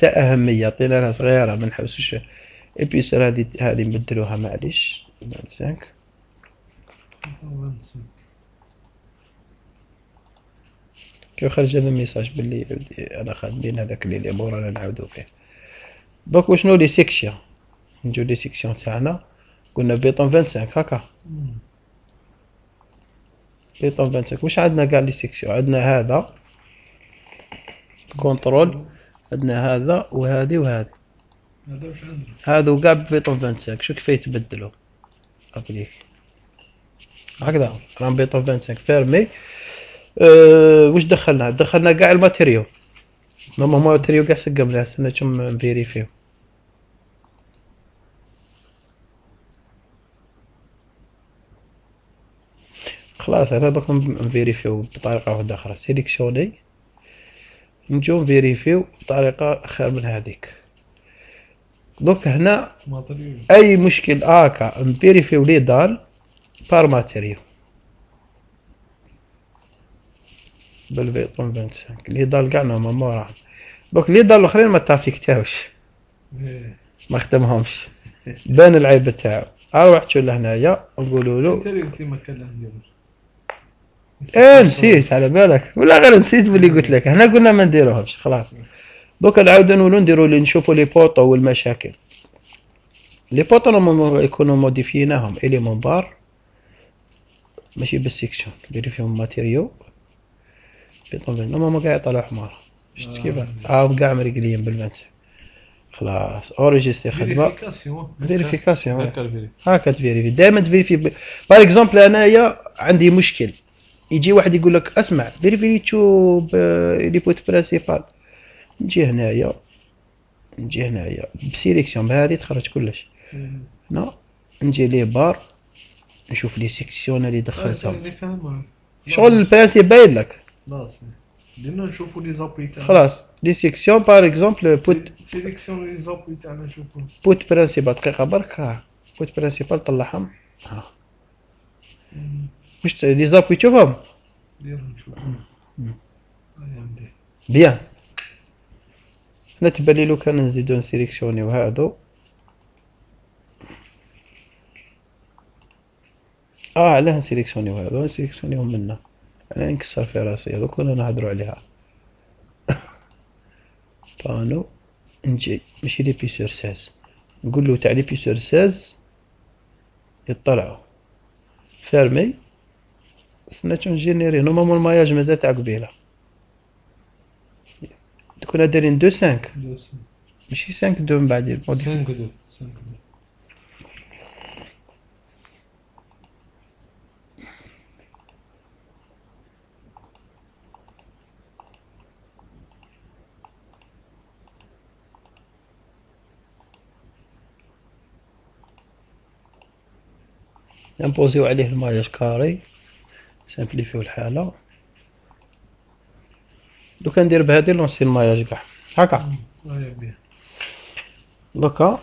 ذات أهمية عطينا لها صغيرة ما نحبسوش. إبيسور هذه نبدلوها معليش 25. كيف خرج هذا الميساج باللي أنا خادين هذاك اللي مورانا نعاودو فيه. دوك وشنو لي سيكسيون؟ نجيو لي سيكسيون تاعنا قلنا بيطون 25 هكا. بيطون 25 واش عندنا كاع لي سيكسيون؟ عندنا هذا كونترول، عندنا هذا وهذه وهذه. هذا واش عندنا؟ هادو كاع بيطون 25. شو كيف يتبدلوا؟ ابليك هكذا راهم بيطون 25 فيرمي. واش دخلنا كاع الماتيريو. هما الماتيريو كاع سقمنا، استناكم نفيريفيو. خلاص انا دوك نفيريفيو بطريقه واحده اخرى. سيليكسيوني نجيو نفيريفيو بطريقه خير من هذيك. دوك هنا اي مشكل هاكا نفيريفيو لي دال بار ماتيريو بالبيطون 25 لي دال كاع نورمالمون موراهم. دوك لي دال الاخرين ما تافيكتاوش ما خدمهمش بان العيب تاعو. اروح تشو لهنايا نقولوا له انت ما كان له نديروش. نسيت على بالك ولا غير نسيت باللي قلت لك. هنا قلنا ما نديروهمش خلاص. دوك نعاودو نولو نديرو لي نشوفو لي بوطو والمشاكل. لي بوطو نورمالمون يكونوا موديفيناهم اليمون بار ماشي بالسيكسيون. نديرو فيهم ماتيريو بيطون نورمالمون كاع يطلعو حمار. شفت كيف؟ كاع مريقليين بالمنسى. خلاص اوريجيستي خدمه فيريفيكاسيون هاكا تفيريفي دائما تفيريفي. بار اكزومبل انايا عندي مشكل يجي واحد يقول لك اسمع فيريفي لي تشوف لي بوت برينسيبال. نجي هنايا بسيليكسيون بهذه تخرج كلش. هنا نجي لي بار نشوف لي سيكسيون اللي دخلتهم. شغل البرانسيب باين لك. خلاص بدينا نشوفوا لي زابوي تاعنا. خلاص لي سيكسيون بار اكزومبل بوت سيليكسيون لي زابوي تاعنا نشوفوا بوت برينسيبال دقيقه برك. بوت برينسيبال طلعهم واش لي زابوي تشوفهم ديرهم نشوفوا. بيان. هنا تبان لو كان نزيدو نسيليكسيونيو هادو. علاه نسيليكسيونيو هادو نسيليكسيونيوهم منا. انا نكسر في راسي هذوك كنا نهضروا عليها. بانو نجي ماشي لي بيسور 16 نقول له تاع لي بيسور 16 يطلعوا فيرمي. سناتو نجينيري نورمالمون الماياج مازال تاع قبيله. كنا دايرين 2 5 ماشي 5 2 من بعد 5 2 نبوزيو عليه الماياج كاري سامبليفيو الحاله. دوكا ندير بهادي لونسي الماياج كاع هكا. دوكا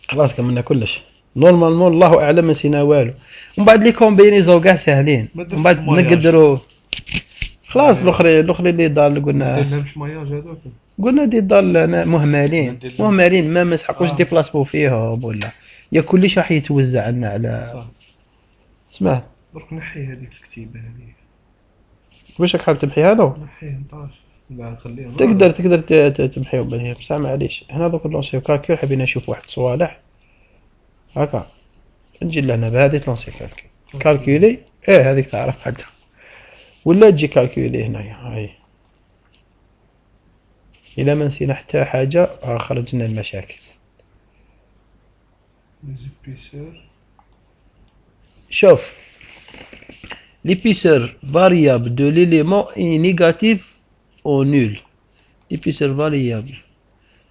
خلاص كملنا كلش نورمالمون. الله اعلم ما نسينا والو. ومن بعد لي كومبينيزون كاع ساهلين. ومن بعد نقدروا خلاص الاخرين اللي دار قلنا مديرلهمش ماياج هذوك. قلنا دي دار مهملين ما مسحقوش ديبلاسمو فيهم ولا يا كلش راح يتوزع لنا على اسمع. درك نحي هذيك الكتيبه هذيك. واش راك حاب تمحي هذا؟ نحيه نطاش لا خليهم. تقدر تمحيهم بالهي بصح معليش. هنا دوك لونسيو كالكول حبينا نشوف واحد صوالح هكا. نجي لهنا بهذه تلونسي كالكولي هذيك تعرف حدها ولا تجي كالكولي هنايا. هاي الا ما نسينا حتى حاجه خرجنا المشاكل. شوف l'épaisseur variable de l'élément est négative ou nul. l'épaisseur variable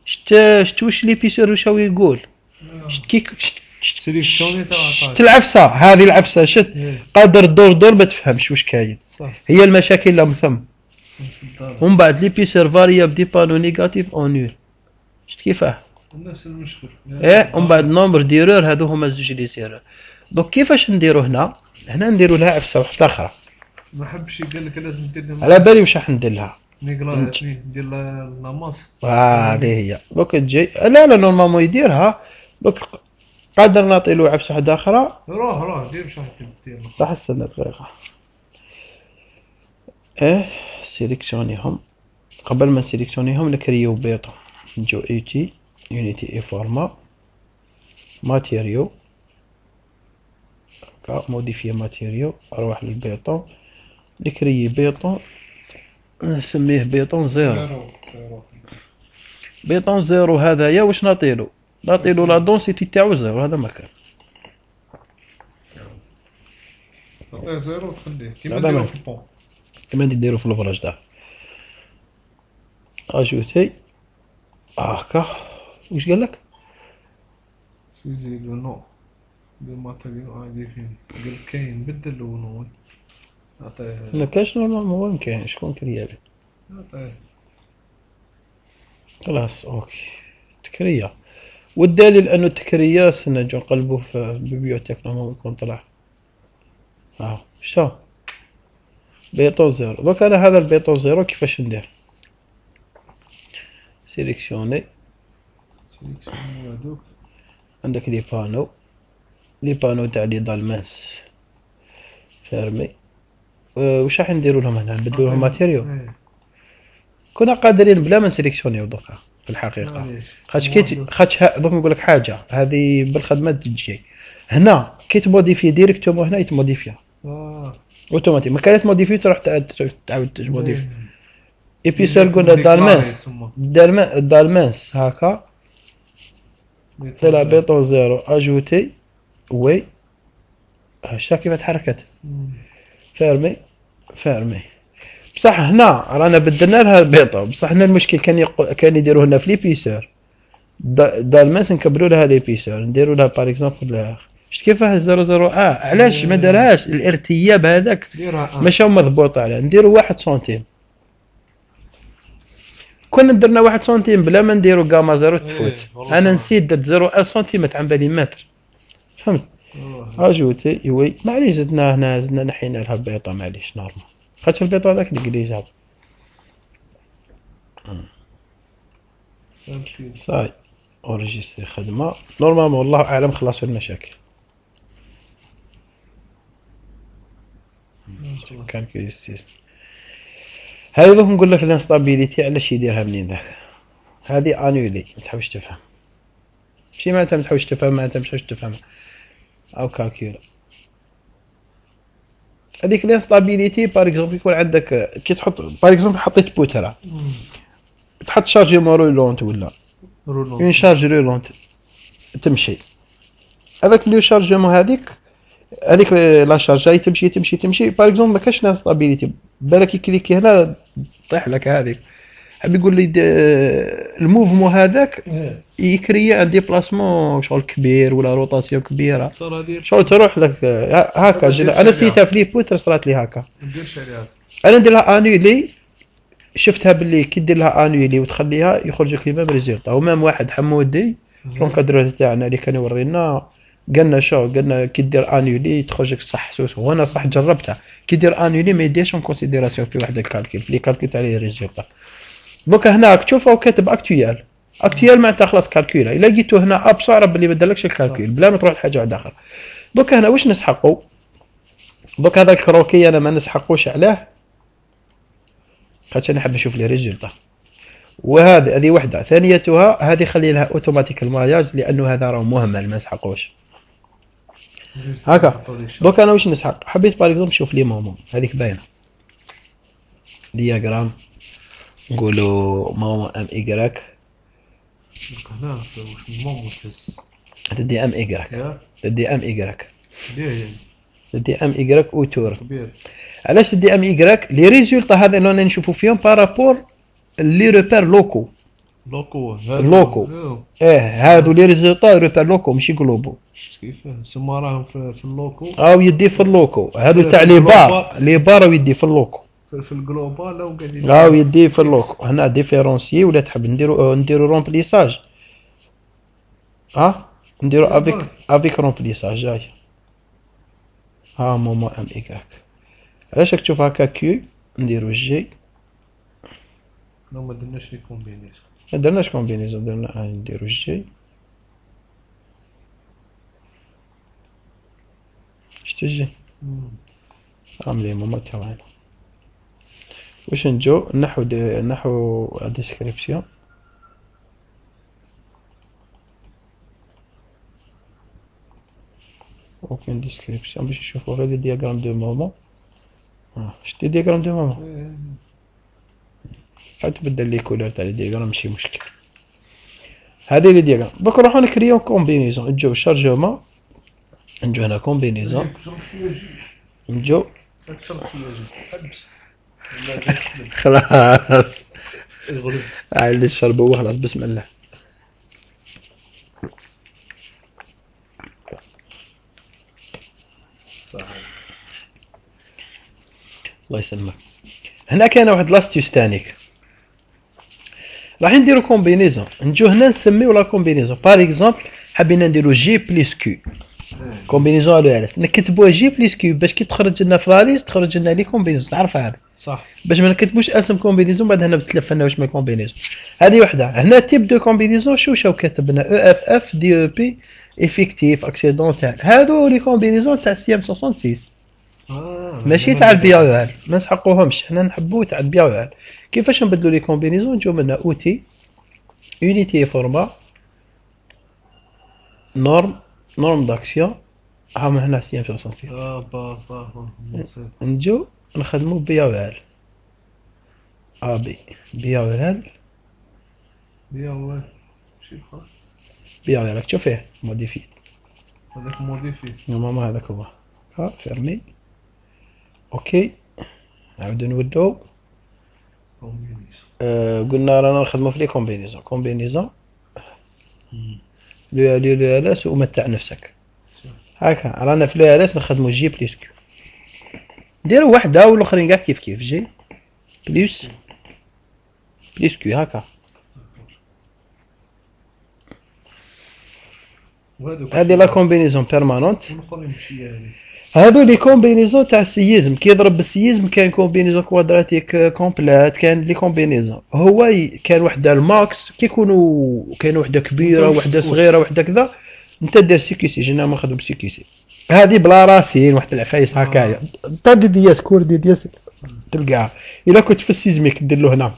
شت واش l'épaisseur واش هو يقول؟ شت كي سيليكسيوني تاع العفسه هذه العفسه شت قادر دور ما تفهمش واش كاين. هي المشاكل لهم ثم. ومن بعد l'épaisseur variable دي بانو نيجاتيف او نول. شت كيفاه؟ نفس المشكل. ومن بعد نومبر ديرور هادو هما زوج لي زيرو. دوك كيفاش نديرو هنا نديرو لها عفسه واحده اخرى. ما حبش قال لك لازم دير على بالي واش راح ندير لها. نيكلا ديال لاماس. هذه هي دوك تجي. لا لا نورمالمون يديرها دوك. قادر نعطي له عبسة واحدة أخرى. روح دير شحال دير. صح استنى دقيقة. إيه سيليكسيونيهم. قبل ما نسيليكسيونيهم نكريو بيطو. نجو ايتي يونيتي اي فورما ماتيريو هكا موديفي ماتيريو. اروح للبيطون نكري بيطون نسميه بيطون زيرو. بيطون زيرو هذايا واش نعطيلو؟ نعطيلو لا دونسيتي تاعو زيرو. هذا مكان تعطيه زيرو وتخليه كيما هذا ديرو ما- في البون. كما نديرو في الفراج تاع اجوتي هكا. واش قالك؟ سيزي لو نو دو ماتيريو عادي فين قال كاين بدل لونو. عطيه ما كاينش نورمالمون وين كاين شكون كريا به. عطيه خلاص اوكي تكريا. والدليل انه التكريا سنجو نقلبو في بيبيوتيك نورمالمون يكون طلع. شتو بيطون زيرو. دوك انا هذا البيطون زيرو كيفاش ندير؟ سيليكسيوني سيليكسيوني هادوك. عندك لي بانو تاع لي دالمانس فيرمي. واش راح نديرو لهم هنا؟ نبدلو لهم ماتيريو. إيه. كنا قادرين بلا ما نسيليكسيونيو دوكا في الحقيقه. معليش. خاطش دوك نقول لك حاجه هذه بالخدمه تجي هنا كي تموديفي ديريكتومون هنا يتموديفيا اوتوماتيك. ما كانت موديفي تروح تعاود تموديفي. ايبيسور قلنا دالمانس هكا طلع بيطون زيرو اجوتي وي. شتا كيف تحركت فيرمي بصح هنا رانا بدلنا لها البيطه. بصح هنا المشكل كان يديروه لنا في ليبيسور دالمانس نكبروا لها ليبيسور نديروا لها باغ اكزومبل. شفت كيفاه 00 علاش ما دارهاش الارتياب هذاك ماشي مضبوط عليه. نديروا 1 سنتيم. كنا درنا 1 سنتيم بلا ما نديروا كاما زيرو تفوت. انا نسيت درت 0 سنتيمتر عن بالي متر فهمت. اجوتي وي معليش زدنا هنا زدنا نحينا لها البيطه معليش نورمال خاطر البيطه هذاك الكليج هذا صاي اوريجيستري خدمه نورمالمون والله اعلم خلصوا المشاكل. كان كيستيس هذه دوك نقول لك الانستابيليتي علاش يديرها منين ذاك. هذه انولي ما تحاولش تفهم. ماشي معناتها ما تحاولش تفهم معناتها ما تحاولش تفهم او كالكيولا. هذيك الانستابيليتي باغ اكزومبل يكون عندك كي تحط باغ اكزومبل حطيت بوتره تحط شارجيمون رولونت ولا اون شارج رولونت تمشي. هذاك لو شارجيمون هذيك لا شارج هاي تمشي باغ اكزومبل ما كاش انستابيليتي بالك يكليكي هنا طيح لك هذيك. حاب يقول لي الموفمون هذاك يكري ان ديبلاسمون شغل كبير ولا روتاسيون كبيره شغل تروح لك هكا. انا نسيتها في لي بوتر صرات لي هكا. انا ندير لها انولي شفتها باللي كي دير لها انولي وتخليها يخرج لك ميم ريزولتا. ومام واحد حمودي الكادرو تاعنا اللي كان يورينا قالنا كي دير انولي تخرج لك صح سوس. وانا صح جربتها كي دير انولي ما يديرش اون كونسيديراسيون في واحد الكالكيل في لي كالكيل تاع لي ريزولتا. دوك هناك تشوفه كاتب اكتويال معناتها خلاص كالكيلا. الا لقيتو هنا اب صعب اللي بدلكش الكالكيل بلا ما تروح لحاجه واحده اخرى. دوك هنا واش نسحقوا؟ دوك هذا الكروكي انا ما نسحقوش عليه خاطر نحب نشوف لي ريزولتا. هذه وحده. ثانيتها هذه خلي لها اوتوماتيك الماياج لانه هذا راه مهمل ما نسحقوش هكا. دوك انا واش نسحق؟ حبيت باغ اكزومبل نشوف لي مومون هذيك باينه دياغرام نقولوا مومون ام ايكغيك. هنا واش مومون تدي ام ايكغيك تدي ام ايكغيك ليه تدي ام ايكغيك اوتور. كبير. علاش تدي ام ايكغيك؟ لي ريزولتا هذا اللي رانا نشوفوا فيهم بارابور لي ريبير لوكو. هادو لي ريزولتا ريبير لوكو ماشي جلوبو. كيفاه سما راهم في اللوكو او يدي في اللوكو. هادو تاع لي بار يدي في اللوكو في الجلوبال لو قاعدين او يدي في اللوكو. هنا ديفيرونسيي ولا تحب نديرو رومبليساج نديرو افيك رومبليساج جاي مومون ام ايكغيك. علاش راك تشوف هكا كيو نديرو جي لو ما درناش لي كومبينيزون. ما درناش كومبينيزون، درنا نديرو الجي. شتي الجي عاملين ماما تاعنا. واش نجو نحو ديسكريبسيون. اوكين ديسكريبسيون باش نشوفو غير الدياغرام دو مومون. شتي دياغرام دو مومون، تبدل لي كولور تاع الدياغرام ماشي مشكل. هذه لي دياغرام. دوك نروحو نكريو كومبينيزون. نجو شارجمون، نجو هنا كومبينيزون، نجو خلاص عايل الشرب خلاص. بسم الله. صحيح. الله يسلمك. هنا كاين واحد لاستيوس تانيك، راح نديرو كومبينيزون. نجو هنا نسميو لا كومبينيزون. باغ اكزومبل حبينا نديرو جي بليس كيو، كومبينيزون على الالف، نكتبوها جي بليس كيو باش كي تخرج لنا في لاليست تخرج لنا لي كومبينيزون. تعرف هذا صح، باش ما نكتبوش اسم كومبينيزون بعد هنا بتلفنا واش من كومبينيزون. هذه وحده. هنا تيب دو كومبينيزون شو كتبنا او اف اف دي او بي افيكتيف اكسيدونتال. هادو لي كومبينيزون تاع سي ام 66 ماشي تاع البي او ال، ما نسحقوهمش. حنا نحبو تاع البي او ال. كيفاش نبدلو لي كومبينيزون؟ نجيو منا اوتي يونيتي فورما نورم داكسيون. هاهم هنا سي ام 66. نجو نخدمو بي او ال بي او ال بي او ال شي بخير. بي او ال راك تشوف فيه موديفي. هذاك موديفي نورمالمون هذاك هو. ها فيرمي. اوكي نعاودو نودو. كومبينيزون قلنا رانا نخدمو في لي كومبينيزون لو الاس ومتع نفسك. هاكا رانا في لو الاس نخدمو جي بليس كيو. نديرو وحده والاخرين كاع كيف جي بليس كيو هاكا. هادي لا كومبينيزون بيرمانونت. هادو لي كومبينيزون تاع السيزم. كي يضرب بالسيزم كاين كومبينيزون كوادراتيك كومبلات، كاين لي كومبينيزون. هو كاين وحده الماكس كي يكونوا كاين وحده كبيره وحده صغيره وحده كذا. انت دير سيكيسي. جينا ما نخدم سيكيسي. هذه بلا راسين واحد العفايس هكايا. طادي دياس كوردي دياس تلقاها. الا كنت في السيزميك دير له هنا،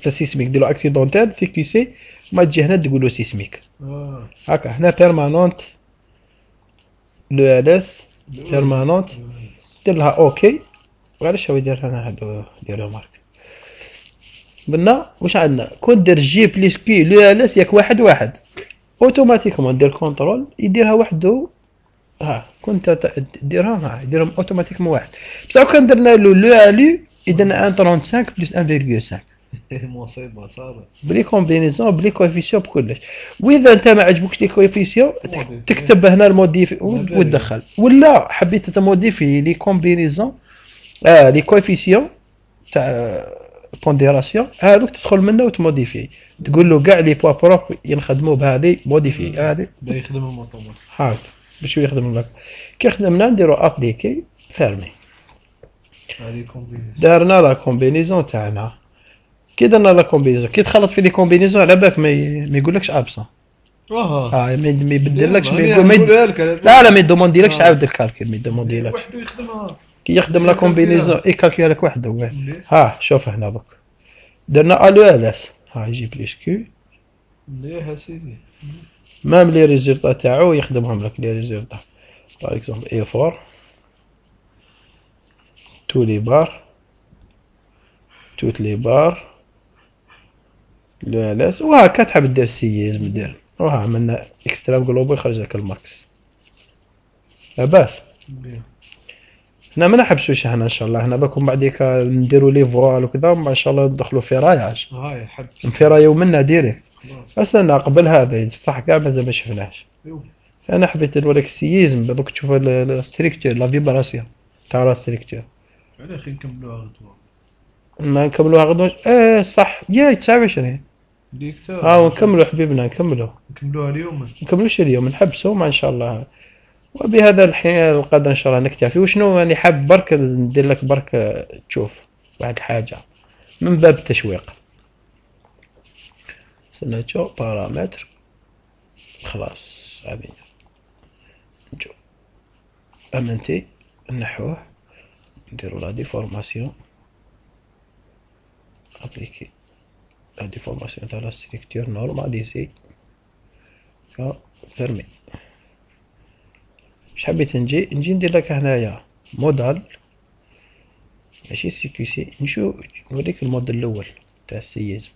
في السيسميك دير له اكسيدونتال سيكيسي، ما تجي هنا تقول له سيسميك. هكا هنا بيرمانونت لو اس بيرمانونت دير لها اوكي. غير شوي دير هنا هادو ديرو مارك. قلنا واش عندنا؟ كون دير جي بليس كي لو اس ياك واحد اوتوماتيكمون دير كونترول يديرها وحده. ها كنت ديرها مع يديرهم اوتوماتيكمون واحد. بصح كان درنا له لو الو يدنا 1.35 بلس 1.5 مصيبه صارت بلي كومبينيزون بلي كوفيسيون بكلش. واذا انت ما عجبكش لي كوفيسيون تكتب هنا الموديفي وتدخل. ولا حبيت تموديفي لي كومبينيزون لي كوفيسيون تاع بونديراسيون هذوك تدخل منه وتموديفي. تقول له كاع لي بوا بروب ينخدموا بهذه موديفي هذه بدا يخدمهم اوتوماتيك. هاك باش يخدم لك. كي خدمنا نديرو ابليكي فيرمي. هذه كومبينيزون دارنا لا كومبينيزون تاعنا. كي درنا لا كومبينيزون كي تخلط في لي كومبينيزون على بالك ما يقولكش ابسون. ما يبدلكش ما يقول لا ما يدومونديلكش عاود الكالكول ما يدومونديلكش وحده يخدمها. كي يخدم لا كومبينيزون يكالكول لك وحده. ها شوف هنا دوك درنا الو الاس. ها يجي بليس كيو مليح سيدي. مام لي ريزولطا تاعو يخدمهم لك لي ريزولطا. باغ اكزومبل اي 4 تو لي بار توت لي بار لو الاس. وهاكا تحب دير سيزم دير. وها عملنا اكسترام جلوبال يخرج لك الماكس لاباس. هنا ما نحبسوش هنا ان شاء الله. هنا باكم بعديك نديرو لي فوال وكذا ان شاء الله ندخلو في راياج هاي حب نفيرايو منا ديريكت. اصلا قبل هذا صح كاع مازال ما شفناش. انا حبيت نوريك السيزم دوك تشوف الستريكتور لا فيبراسيون تاع لا ستريكتور. على خير نكملوها غدوه. ما نكملوها غدوه. صح يا 29 ديكتور. ونكملوا حبيبنا نكملوها اليوم. نكملوش اليوم نحبسوا ما ان شاء الله. وبهذا الحين القدر ان شاء الله نكتفي. وشنو يعني حاب برك ندير لك برك تشوف واحد الحاجه من باب التشويق. نشوف بارامتر خلاص هذه نشوف امنتي نحوه نديرو لا ديفورماسيون ابليكي لا ديفورماسيون تاع لا ستركتور نورماليزي فيرمي. واش حبيت نجي ندير لك هنايا موديل ماشي سي نشوف نوريك الموديل الاول تاع السيزم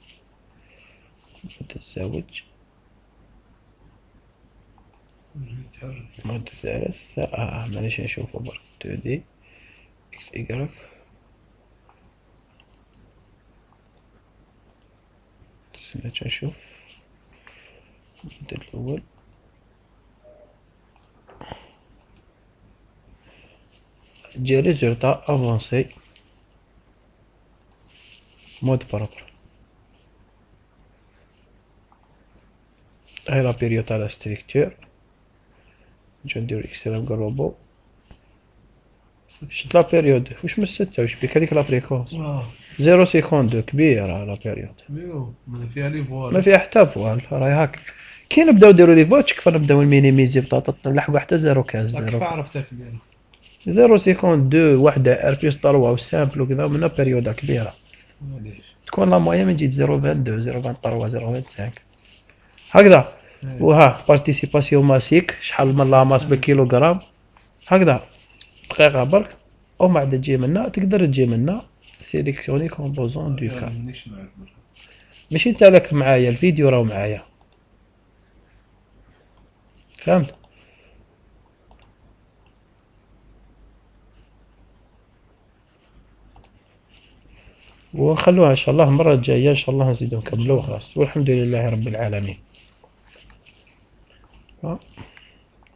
متزوج متزوج مانيش نشوفو برك 2 دي اكس ايكغيك سمعت نشوف الموديل الاول جي ريزولتا افونسي مود بروبر هاي لا بيريود تاع لا ستركتور نجيو نديرو اكستريم جروبو شت لا بيريود واش من 6 واش بيك هذيك لا فريكونس 0 سيكوند كبيرة لا بيريود ما فيها لي فوال ما فيها حتى فوال راهي هاك كي نبداو نديرو لي فوت كيف نبداو نمينيميزي بطاطا نلحقو حتى 0 15 كيف عرفتها كبيرة 0 سيكوند 2 وحدة ار بلس 3 وسامبل وكذا منها بيريودا كبيرة تكون لا مويا من جيت 0.22 0.23 0.25 هكذا. وها بارتيسيباسيون ماسيك شحال من لاماس بالكيلوغرام هكذا دقيقة برك ومن بعد تجي منا تقدر تجي منا سيليكسيوني كومبوزون دو كان ماشي انت لك معايا الفيديو راهو معايا فهمت. ونخلوها ان شاء الله المرة الجاية ان شاء الله نزيدو نكملو خلاص والحمد لله رب العالمين.